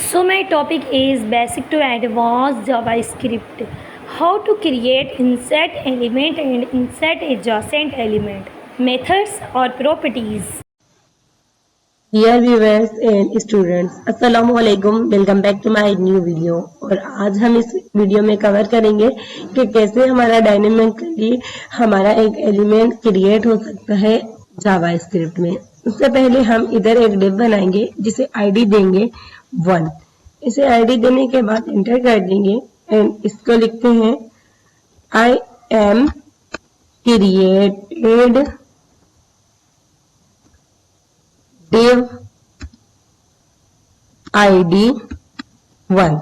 So my topic is basic to advanced JavaScript. How to create insert element and insert adjacent element. Methods or properties. Dear viewers and students, अस्सलाम वालेकुम, welcome back to my new video. और आज हम इस video में cover करेंगे कि कैसे हमारा डायनेमिकली हमारा एक एलिमेंट क्रिएट हो सकता है जावास्क्रिप्ट में। उससे पहले हम इधर एक डिव बनाएंगे जिसे आईडी देंगे 1। इसे आईडी देने के बाद एंटर कर देंगे एंड इसको लिखते हैं आई एम क्रिएटेड div id 1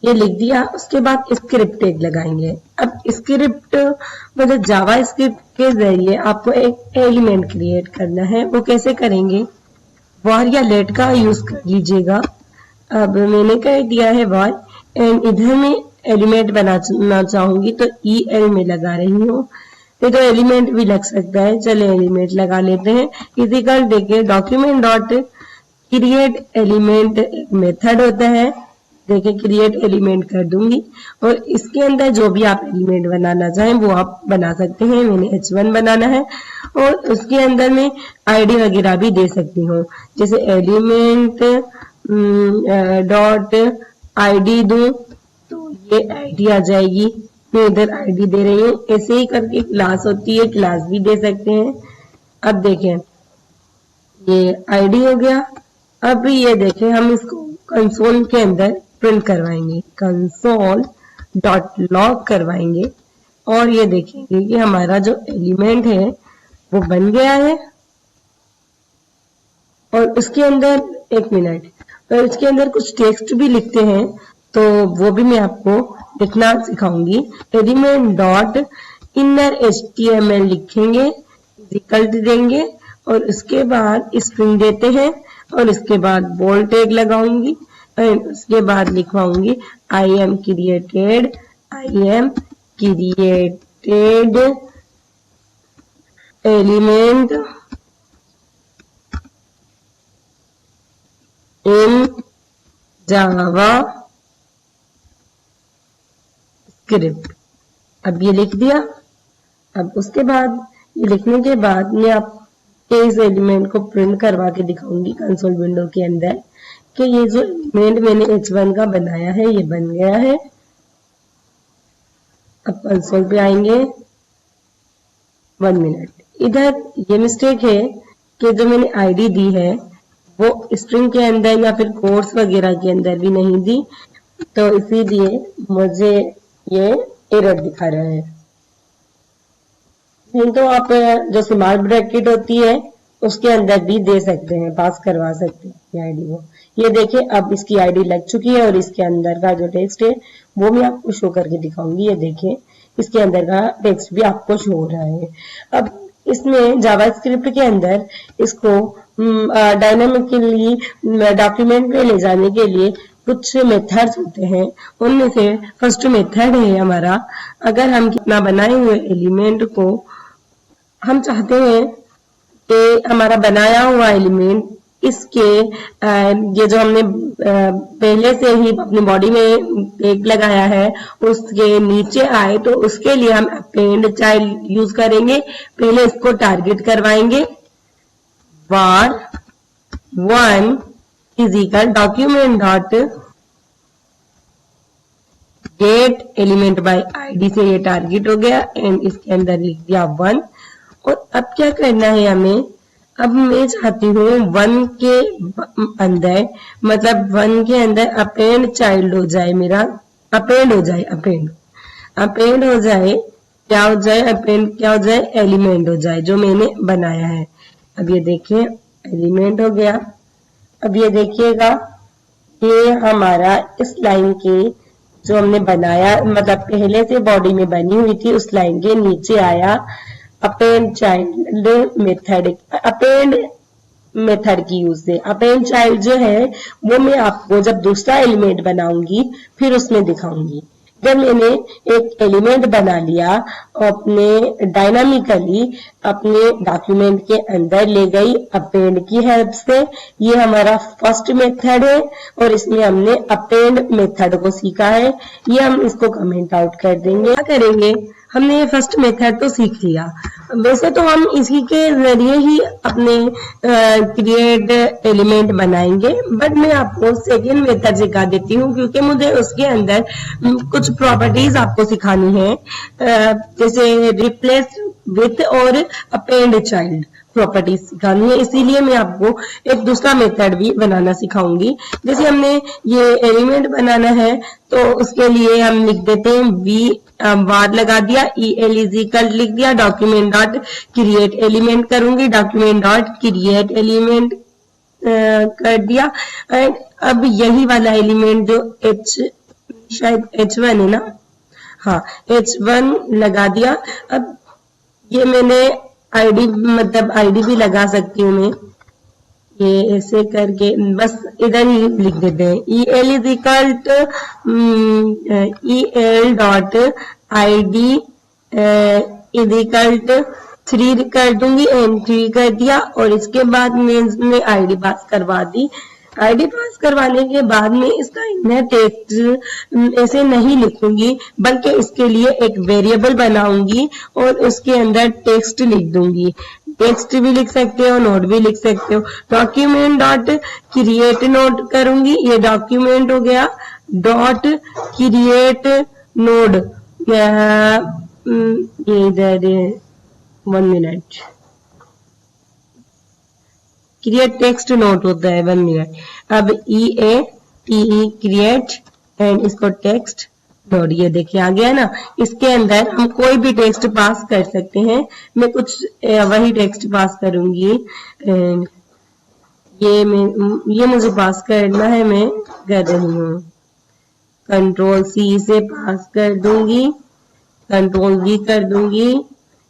ये लिख दिया। उसके बाद स्क्रिप्ट टैग लगाएंगे। अब स्क्रिप्ट मतलब जावा स्क्रिप्ट के जरिए आपको एक एलिमेंट क्रिएट करना है। वो कैसे करेंगे? वॉर या लेट का यूज कर लीजिएगा। अब मैंने कर दिया है वॉर एंड इधर में एलिमेंट बनाना चाहूंगी तो EL में लगा रही हूँ। ये तो एलिमेंट भी लग सकता है, चले एलिमेंट लगा लेते हैं। इजिकल देखिए डॉक्यूमेंट डॉट क्रिएट एलिमेंट एक मेथड होता है। देखिए क्रिएट एलिमेंट कर दूंगी और इसके अंदर जो भी आप एलिमेंट बनाना चाहें वो आप बना सकते हैं। मैंने H1 बनाना है और उसके अंदर में आईडी वगैरह भी दे सकती हूँ। जैसे एलिमेंट डॉट आईडी दूं तो ये आईडी आ जाएगी। मैं इधर आईडी दे रही हूँ। ऐसे ही करके क्लास होती है, क्लास भी दे सकते हैं। अब देखें ये आईडी हो गया। अब ये देखें हम इसको कंसोल के अंदर प्रिंट करवाएंगे, कंसोल डॉट लॉग करवाएंगे और ये देखेंगे कि हमारा जो एलिमेंट है वो बन गया है। और उसके अंदर एक मिनट और इसके अंदर कुछ टेक्स्ट भी लिखते हैं तो वो भी मैं आपको लिखना सिखाऊंगी। एलिमेंट डॉट इनर HTML लिखेंगे, इक्वल देंगे और उसके बाद स्ट्रिंग देते हैं और इसके बाद बोल्ड टैग लगाऊंगी और उसके बाद लिखवाऊंगी I am created element in JavaScript. अब ये लिख दिया। अब उसके बाद ये लिखने के बाद मैं आपके इस एलिमेंट को प्रिंट करवा के दिखाऊंगी कंसोल विंडो के अंदर कि ये जो एलिमेंट मैंने H1 का बनाया है ये बन गया है। अब कंसोल पे आएंगे। 1 मिनट। इधर ये मिस्टेक है कि जो मैंने आईडी दी है वो स्ट्रिंग के अंदर या फिर कोर्स वगैरह के अंदर भी नहीं दी, तो इसीलिए मुझे ये एरर दिखा रहा है। नहीं तो आप जो स्मॉल ब्रैकेट होती है उसके अंदर भी दे सकते हैं, पास करवा सकते हैं आईडी को। ये देखिए अब इसकी आईडी लग चुकी है और इसके अंदर का जो टेक्स्ट है वो मैं आपको शो करके दिखाऊंगी। ये देखिए इसके अंदर का टेक्स्ट भी आपको शो हो रहा है। अब इसमें जावास्क्रिप्ट के अंदर इसको डायनामिकली डॉक्यूमेंट में ले जाने के लिए कुछ मेथड्स होते हैं। उनमें से फर्स्ट मेथड है हमारा, अगर हम कितना बनाए हुए एलिमेंट को हम चाहते हैं कि हमारा बनाया हुआ एलिमेंट इसके ये जो हमने पहले से ही अपनी बॉडी में टैग लगाया है उसके नीचे आए, तो उसके लिए हम अपेंड चाइल्ड यूज करेंगे। पहले इसको टारगेट करवाएंगे var 1 is equal document dot gate element by ID से ये टारगेट हो गया एंड इसके अंदर लिख दिया 1। और अब क्या करना है हमें? अब मैं चाहती हूँ 1 के अंदर मतलब 1 के अंदर अपेंड चाइल्ड हो जाए, मेरा अपेंड हो जाए, अपेंड हो जाए, क्या हो जाए? अपेंड क्या हो जाए? एलिमेंट हो जाए जो मैंने बनाया है। अब ये देखिए एलिमेंट हो गया। अब ये देखिएगा ये हमारा इस लाइन के जो हमने बनाया मतलब पहले से बॉडी में बनी हुई थी उस लाइन के नीचे आया append child method, append method की यूज से। अपेंड चाइल्ड जो है वो मैं आपको जब दूसरा एलिमेंट बनाऊंगी फिर उसमें दिखाऊंगी। जब मैंने एक एलिमेंट बना लिया अपने डायनामिकली अपने डॉक्यूमेंट के अंदर ले गई अपेंड की हेल्प से। ये हमारा फर्स्ट मेथड है और इसमें हमने अपेंड मेथड को सीखा है। ये हम इसको कमेंट आउट कर देंगे। क्या करेंगे, हमने ये फर्स्ट मेथड तो सीख लिया। वैसे तो हम इसी के जरिए ही अपने क्रिएट एलिमेंट बनाएंगे, बट मैं आपको सेकेंड मेथड सिखा देती हूँ क्योंकि मुझे उसके अंदर कुछ प्रॉपर्टीज आपको सिखानी है, जैसे रिप्लेस विथ और अपेंड चाइल्ड प्रॉपर्टीज सिखानी है। इसीलिए मैं आपको एक दूसरा मेथड भी बनाना सिखाऊंगी। जैसे हमने ये एलिमेंट बनाना है तो उसके लिए हम लिख देते हैं वी वार लगा दिया, EL इज इक्वल लिख दिया, डॉक्यूमेंट डॉट क्रिएट एलिमेंट करूंगी, डॉक्यूमेंट डॉट क्रिएट एलिमेंट कर दिया। एंड अब यही वाला एलिमेंट जो शायद H1 है ना, हाँ H1 लगा दिया। अब ये मैंने आईडी मतलब आईडी भी लगा सकती हूँ मैं, ये ऐसे करके बस इधर ही लिख देते हैं EL is equal to EL dot ID is equal to 3 कर दूंगी, एंट्री कर दिया। और इसके बाद मैं आईडी पास करवा दी। आईडी पास करवाने के बाद में इसका इनर टेक्स्ट ऐसे नहीं लिखूंगी, बल्कि इसके लिए एक वेरिएबल बनाऊंगी और उसके अंदर टेक्स्ट लिख दूंगी। टेक्स्ट भी लिख सकते हो, नोट भी लिख सकते हो। डॉक्यूमेंट डॉट क्रिएट नोट करूंगी, ये डॉक्यूमेंट हो गया। डॉट क्रिएट नोड, ये इधर 1 मिनट, क्रिएट टेक्स्ट नोट होता है 1 मिनट। अब EATE क्रिएट एंड इसको टेक्स्ट नोट, ये देखिए आ गया ना। इसके अंदर हम कोई भी टेक्स्ट पास कर सकते हैं। मैं कुछ वही टेक्स्ट पास करूंगी एंड ये मुझे पास करना है, मैं कर रही हूँ। Ctrl+C से पास कर दूंगी, Ctrl+V कर दूंगी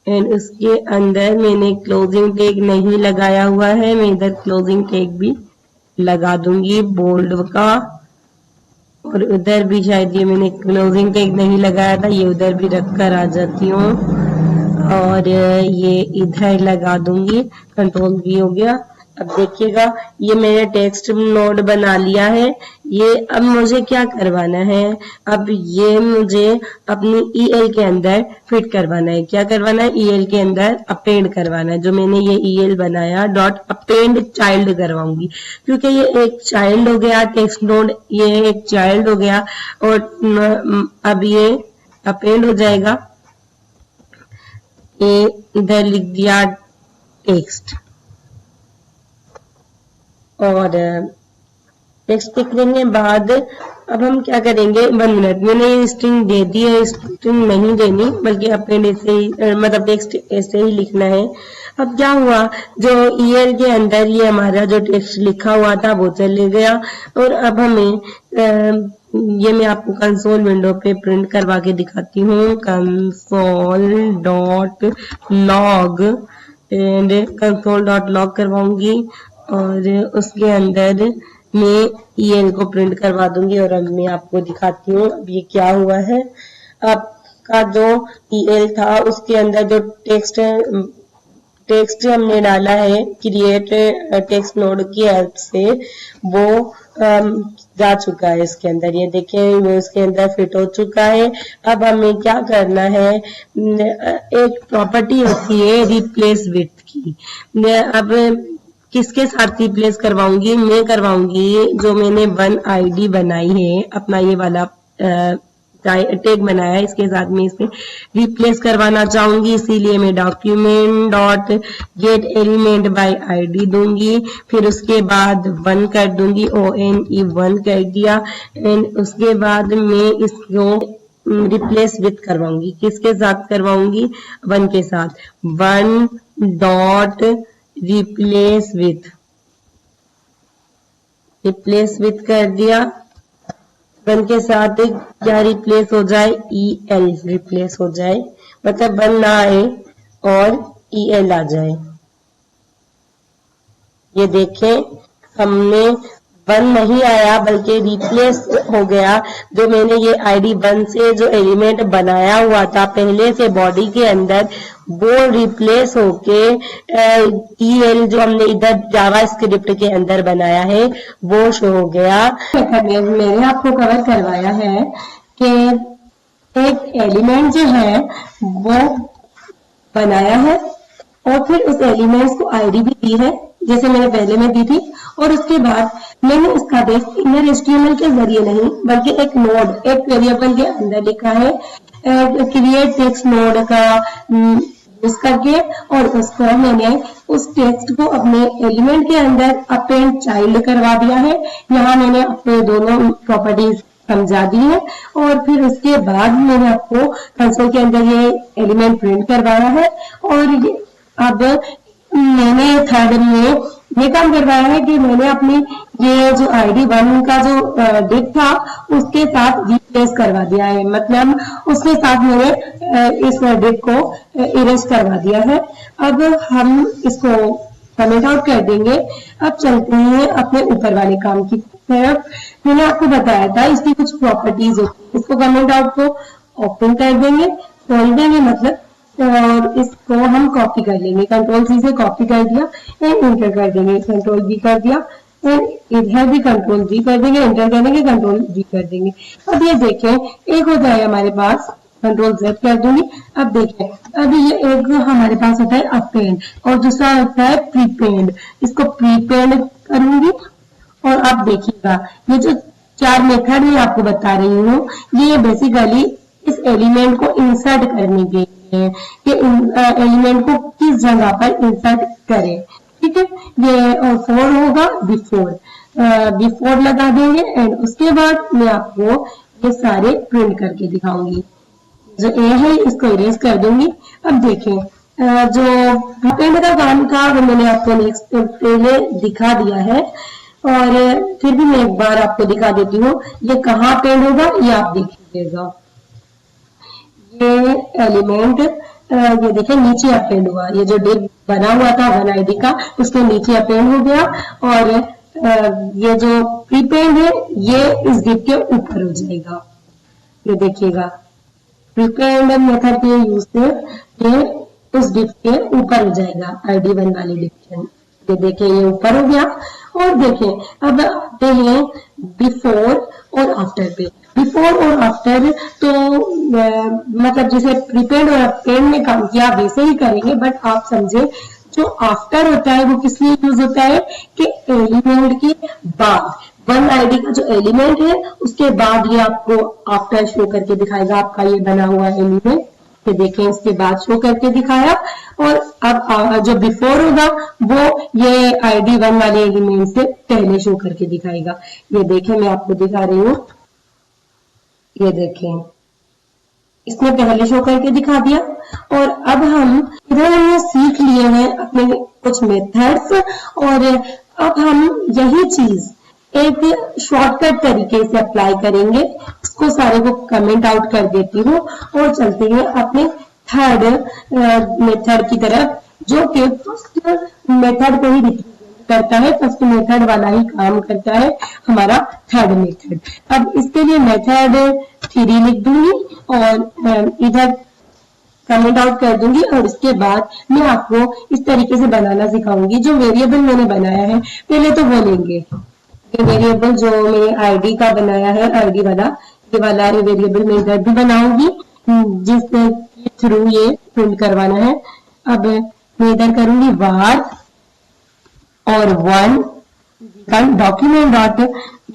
एंड उसके अंदर मैंने क्लोजिंग टैग नहीं लगाया हुआ है, मैं इधर क्लोजिंग टैग भी लगा दूंगी बोल्ड का। और उधर भी शायद ये मैंने क्लोजिंग टैग नहीं लगाया था, ये उधर भी रख कर आ जाती हूँ और ये इधर लगा दूंगी। Ctrl+V हो गया। अब देखिएगा ये मैंने टेक्स्ट नोड बना लिया है। ये अब मुझे क्या करवाना है, अब ये मुझे अपनी EL के अंदर फिट करवाना है। क्या करवाना है, EL के अंदर अपेंड करवाना है। जो मैंने ये EL बनाया डॉट अपेंड चाइल्ड करवाऊंगी, क्योंकि ये एक चाइल्ड हो गया टेक्स्ट नोड, ये एक चाइल्ड हो गया और अब ये अपेंड हो जाएगा। ये इधर लिख दिया टेक्स्ट और टेक्स्ट लिखने के बाद अब हम क्या करेंगे, 1 मिनट, मैंने ये स्ट्रिंग दे दी है, स्ट्रिंग नहीं देनी बल्कि अपेंड ऐसे ही मतलब टेक्स्ट ऐसे ही लिखना है। अब क्या हुआ, जो EL के अंदर ये हमारा जो टेक्स्ट लिखा हुआ था वो चले गया और अब हमें ये मैं आपको कंसोल विंडो पे प्रिंट करवा के दिखाती हूँ। console.log एंड console.log करवाऊंगी और उसके अंदर मैं EL को प्रिंट करवा दूंगी और अब मैं आपको दिखाती हूँ अब ये क्या हुआ है। आपका जो EL था उसके अंदर जो टेक्स्ट हमने डाला है क्रिएट टेक्स्ट नोड की हेल्प से, वो जा चुका है इसके अंदर। ये देखें वो इसके अंदर फिट हो चुका है। अब हमें क्या करना है, एक प्रॉपर्टी होती है रिप्लेस विथ की। अब किसके साथ रिप्लेस करवाऊंगी, मैं करवाऊंगी जो मैंने 1 ID बनाई है, अपना ये वाला टैग बनाया है, इसके साथ में इसे रिप्लेस करवाना चाहूंगी। इसीलिए मैं document dot gate element by ID दूंगी, फिर उसके बाद 1 कर दूंगी, ONE 1 कर दिया एंड उसके बाद मैं इसको रिप्लेस विथ करवाऊंगी। किसके साथ करवाऊंगी, 1 के साथ। 1 डॉट रिप्लेस विथ कर दिया। 1 के साथ क्या रिप्लेस हो जाए, EL रिप्लेस हो जाए, मतलब 1 ना आए और EL आ जाए। ये देखें हमने वन नहीं आया बल्कि रिप्लेस हो गया। जो मैंने ये आईडी वन से जो एलिमेंट बनाया हुआ था पहले से बॉडी के अंदर, वो रिप्लेस होके EL जो हमने इधर जावा स्क्रिप्ट के अंदर बनाया है वो शो हो गया। मैंने आपको कवर करवाया है कि एक एलिमेंट जो है वो बनाया है और फिर उस एलिमेंट्स को आईडी भी दी है जैसे मैंने पहले में दी थी, और उसके बाद मैंने उसका बेस इनर HTML के जरिए नहीं बल्कि एक नोड, एक वेरिएबल के अंदर लिखा है क्रिएट टेक्स्ट नोड का यूज करके, और उसको मैंने उस टेक्स्ट को अपने एलिमेंट के अंदर अपेंड चाइल्ड करवा दिया है। यहाँ मैंने अपने दोनों प्रॉपर्टीज समझा दी है और फिर उसके बाद मैंने आपको कंसोल के अंदर ये एलिमेंट प्रिंट करवाया है। और अब मैंने थर्ड में ये काम करवाया है कि मैंने अपनी ये जो आईडी वन का जो डिप था उसके साथ रिप्लेस करवा दिया है, मतलब उसके साथ मैंने इस डिप को इरेज करवा दिया है। अब हम इसको कमेंट आउट कर देंगे। अब चलते हैं अपने ऊपर वाले काम की तरफ। मैंने आपको बताया था इसकी कुछ प्रॉपर्टीज होती है। इसको कमेंट आउट को ओपन कर देंगे, खोल देंगे मतलब, और इसको हम कॉपी कर लेंगे। कंट्रोल C से कॉपी कर दिया एंड इंटर कर देंगे, कंट्रोल V कर दिया एंड इधर भी कंट्रोल V कर देंगे, इंटर कर देंगे, कंट्रोल V कर देंगे। अब ये देखें एक होता है हमारे पास, कंट्रोल Z कर दूंगी। अब देखें अभी ये एक हमारे पास होता है अपेंड और दूसरा होता है प्रीपेंड। इसको प्रीपेंड करूंगी और अब देखिएगा ये जो चार मेथड मैं आपको बता रही हूँ ये बेसिकली इस एलिमेंट को इंसर्ट करने के लिए कि एलिमेंट को किस जगह पर इंसर्ट करें। ठीक है, ये फोर होगा बिफोर लगा देंगे एंड उसके बाद मैं आपको ये सारे प्रिंट करके दिखाऊंगी। जो ए है इसको इरेज कर दूंगी। अब देखें जो प्रीपेंड का काम था वो मैंने आपको नेक्स्ट पहले दिखा दिया है और फिर भी मैं एक बार आपको दिखा देती हूँ ये कहाँ अपेंड होगा, ये आप देखिएगा। ये एलिमेंट ये देखिए नीचे अपेंड हुआ, ये जो डिप बना हुआ था वन आईडी का उसके नीचे अपेंड हो गया और ये जो प्रीपेंड है ये इस डिप के ऊपर हो जाएगा। ये देखिएगा प्रीपेंड मेथड के यूज से ये उस डिप के ऊपर हो जाएगा आईडी वन वाली डिप। ये देखिए ये ऊपर हो गया। और देखें अब आते हैं बिफोर और आफ्टर पे। बिफोर और आफ्टर तो मतलब जैसे प्रीपेड और अपेंड में काम किया वैसे ही करेंगे, बट आप समझे जो आफ्टर होता है वो किस लिए यूज होता है कि एलिमेंट के बाद वन आईडी का जो एलिमेंट है उसके बाद ये आपको आफ्टर शो करके दिखाएगा। आपका ये बना हुआ एलिमेंट ये देखें इसके बाद शो करके दिखाया और अब जो बिफोर होगा वो ये आईडी वन वाले एलिमेंट से पहले शो करके दिखाएगा। ये देखें मैं आपको दिखा रही हूँ, ये देखें इसने पहले शो करके दिखा दिया। और अब हम इधर हमने सीख लिए हैं अपने कुछ मेथड्स और अब हम यही चीज एक शॉर्टकट तरीके से अप्लाई करेंगे। इसको सारे को कमेंट आउट कर देती हूँ और चलते हैं अपने थर्ड मेथड की तरफ जो कि फर्स्ट मेथड को ही रिप्रेजेंट करता है। फर्स्ट मेथड वाला ही काम करता है हमारा थर्ड मेथड। अब इसके लिए मेथड 3 लिख दूंगी और इधर कमेंट आउट कर दूंगी और इसके बाद मैं आपको इस तरीके से बनाना सिखाऊंगी। जो वेरिएबल मैंने बनाया है पहले तो वो लेंगे, ये वेरिएबल जो मैंने आईडी का बनाया है आईडी वाला ये वाला वेरिएबल मैं इधर भी बनाऊंगी जिसके थ्रू ये प्रिंट करवाना है। अब मैं इधर करूंगी var और वन डॉक्यूमेंट डॉट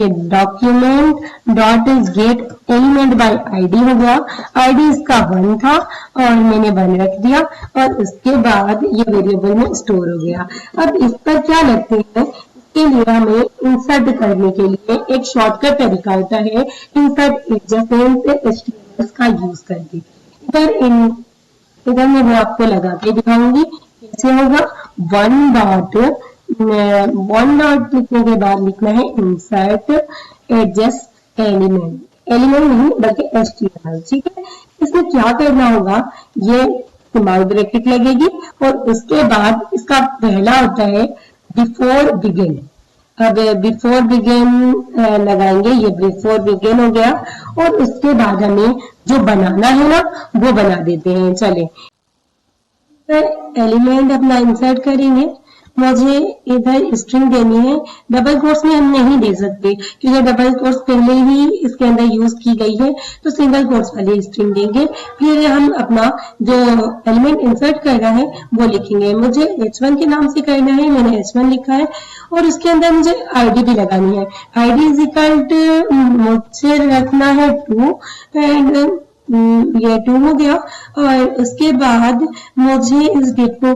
ये document dot gate element by ID हो गया। आईडी इसका 1 था और मैंने 1 रख दिया और उसके बाद ये वेरिएबल में स्टोर हो गया। अब इस पर क्या लगते हैं, इसके लिए हमें इंसर्ट करने के लिए एक शॉर्टकट तरीका होता है इंसर्ट एडजेसेंट HTML का यूज करके। इधर मैं वो आपको लगा के दिखाऊंगी कैसे होगा। वन डॉट लिखने के बाद लिखना है इंसर्ट एडजस्ट एलिमेंट नहीं बल्कि HTML। ठीक है, इसमें क्या करना होगा, ये स्मॉल ब्रैकेट लगेगी और उसके बाद इसका पहला होता है बिफोर बिगिन। अब बिफोर बिगिन लगाएंगे, ये बिफोर बिगिन हो गया। और उसके बाद हमें जो बनाना है ना वो बना देते हैं। चले एलिमेंट अपना इंसर्ट करेंगे। मुझे इधर स्ट्रिंग देनी है, डबल कोट्स में हम नहीं दे सकते क्योंकि डबल कोट्स पहले ही इसके अंदर यूज की गई है, तो सिंगल कोट्स वाली स्ट्रिंग देंगे। फिर हम अपना जो एलिमेंट इंसर्ट करना है वो लिखेंगे। मुझे h1 के नाम से करना है, मैंने h1 लिखा है और उसके अंदर मुझे आईडी भी लगानी है। आईडी इज इक्वल टू मुझे रखना है 2 एंड ये 2 हो गया। और उसके बाद मुझे इस डिफ को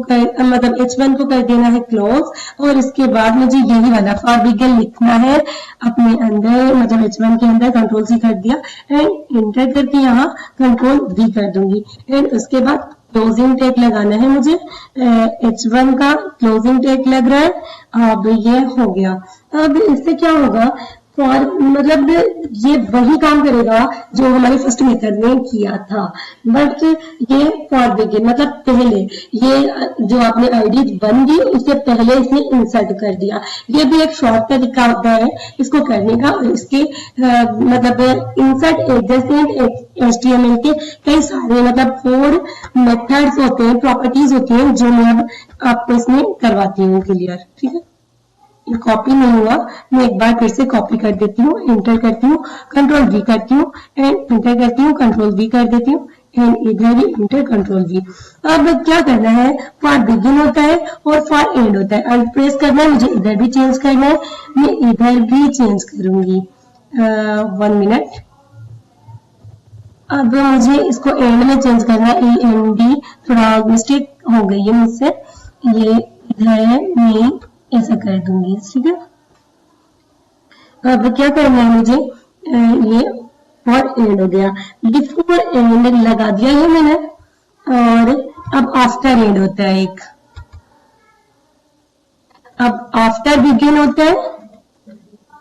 मतलब h1 को कर देना है क्लोज और इसके बाद मुझे यही वाला फॉर बिगिन लिखना है अपने अंदर, मतलब h1 के अंदर कंट्रोल सी कर दिया एंड इंटर करके यहाँ कंट्रोल v कर दूंगी। एंड उसके बाद क्लोजिंग टैग लगाना है मुझे, h1 का क्लोजिंग टैग लग रहा है। अब ये हो गया। अब इससे क्या होगा, फॉर मतलब ये वही काम करेगा जो हमारे फर्स्ट मेथड में किया था, बट ये फॉर बिगिन मतलब पहले ये जो आपने आईडी बन गई उससे पहले इसने इंसर्ट कर दिया। ये भी एक शॉर्ट तरीका होता है इसको करने का। और इसके मतलब इंसर्ट एडजस्टमेंट HTML के कई सारे मतलब 4 मेथड्स होते हैं, प्रॉपर्टीज होती हैं जो मैं अब आपको इसमें करवाती हूँ क्लियर। ठीक है, कॉपी नहीं हुआ, मैं एक बार फिर से कॉपी कर देती हूँ, इंटर करती हूँ, कंट्रोल V करती हूँ एंड इंटर करती हूँ, कंट्रोल V कर देती हूँ एंड इधर भी इंटर कंट्रोल V। अब क्या करना है, फॉर बिगिन होता है और फॉर एंड होता है। अब प्रेस करना है, मुझे इधर भी चेंज करना है, मैं इधर भी चेंज करूंगी। 1 मिनट। अब मुझे इसको एंड में चेंज करना है, END, थोड़ा मिस्टेक हो गई है मुझसे, ये इधर है, मैं ऐसा कर दूंगी। ठीक है, अब क्या करना है मुझे, ये फॉर एंड हो गया, बिफोर एंड लगा दिया है मैंने। और अब आफ्टर एंड होता है एक, अब आफ्टर बिगिन होता है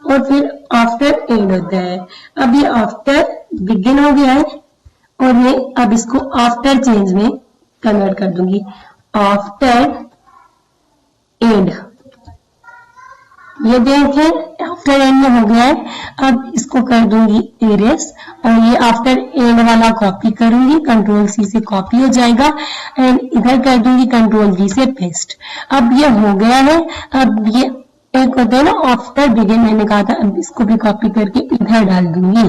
और फिर आफ्टर एंड होता है। अब ये आफ्टर बिगिन हो गया है और मैं अब इसको आफ्टर चेंज में कन्वर्ट कर दूंगी, आफ्टर एंड। ये देखें आफ्टर एंड में हो गया है। अब इसको कर दूंगी एरेस और ये आफ्टर एंड वाला कॉपी करूंगी, कंट्रोल C से कॉपी हो जाएगा एंड इधर कर दूंगी कंट्रोल V से पेस्ट। अब ये हो गया है। अब ये एक होता है ना आफ्टर बिगिन, मैंने कहा था, अब इसको भी कॉपी करके इधर डाल दूंगी,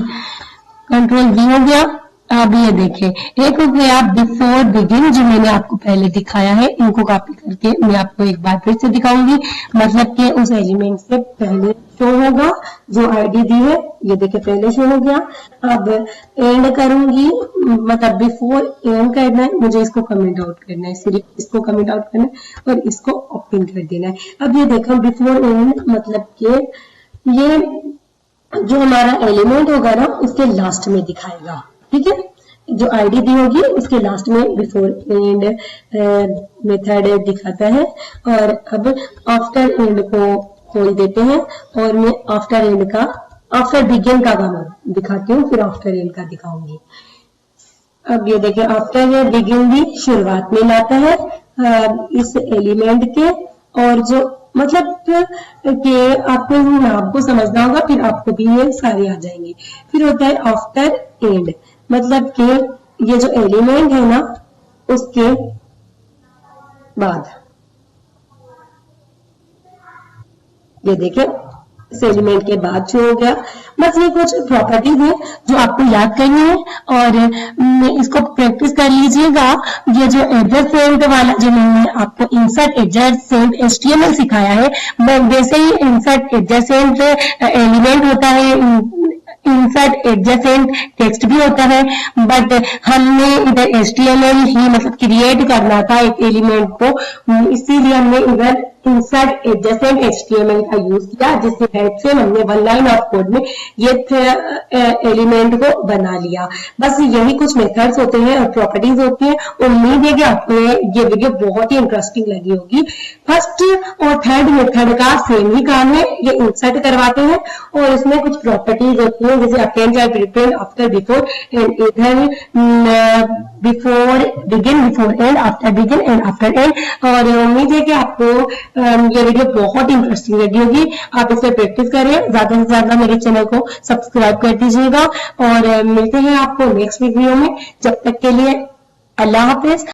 कंट्रोल V हो गया। अब ये देखिए एक हो गया बिफोर बिगिन जो मैंने आपको पहले दिखाया है, इनको कॉपी करके मैं आपको एक बार फिर से दिखाऊंगी, मतलब कि उस एलिमेंट से पहले शो होगा जो आईडी दी है, ये देखिए पहले शो हो गया। अब एंड करूंगी, मतलब बिफोर एंड करना है, मुझे इसको कमेंट आउट करना है, सिर्फ इसको कमेंट आउट करना है और इसको ओपन कर देना है। अब ये देखो बिफोर एंड मतलब कि ये जो हमारा एलिमेंट होगा ना उसके लास्ट में दिखाएगा। ठीक है, जो आईडी दी होगी उसके लास्ट में बिफोर एंड मेथड दिखाता है। और अब आफ्टर एंड को खोल देते हैं और मैं आफ्टर एंड का, आफ्टर बिगिन का गाना दिखाती हूँ, फिर आफ्टर एंड का दिखाऊंगी। अब ये देखिए आफ्टर बिगिन भी शुरुआत में लाता है इस एलिमेंट के, और जो मतलब कि आपको नाम को समझना होगा, फिर आपको भी ये सारे आ जाएंगे। फिर होता है आफ्टर एंड, मतलब कि ये जो एलिमेंट है ना उसके बाद, ये देखिए इस एलिमेंट के बाद जो हो गया। बस ये कुछ प्रॉपर्टीज है जो आपको याद करनी है और इसको प्रैक्टिस कर लीजिएगा। ये जो एडजेसेंट वाला जो मैंने आपको इंसर्ट एडजेसेंट HTML सिखाया है, वैसे ही इंसर्ट एडजेसेंट एलिमेंट होता है, इंसर्ट एडजेसेंट टेक्स्ट भी होता है, बट हमने इधर HTML ही मतलब क्रिएट करना था एक एलिमेंट को, इसीलिए हमने इधर इंसर्ट एडजेसेंट HTML का यूज किया, जिससे हेल्प से हमने 1 लाइन ऑफ कोड में ये एलिमेंट को बना लिया। बस यही कुछ मेथड्स होते हैं और प्रॉपर्टीज होती हैं। उम्मीद है कि आपको ये वीडियो बहुत ही इंटरेस्टिंग लगी होगी। फर्स्ट और थर्ड मेथड का सेम ही काम है, ये इंसर्ट करवाते हैं और इसमें कुछ प्रॉपर्टीज होती है जैसे अटेंड या प्रिपेयर, आफ्टर, बिफोर एंड इधर before begin, before and, after begin and after and. और उम्मीद है कि आपको ये वीडियो बहुत इंटरेस्टिंग लगी होगी। आप इस पर प्रैक्टिस करें, ज्यादा से ज्यादा मेरे चैनल को सब्सक्राइब कर दीजिएगा और मिलते हैं आपको नेक्स्ट वीडियो में। जब तक के लिए अल्लाह हाफिज।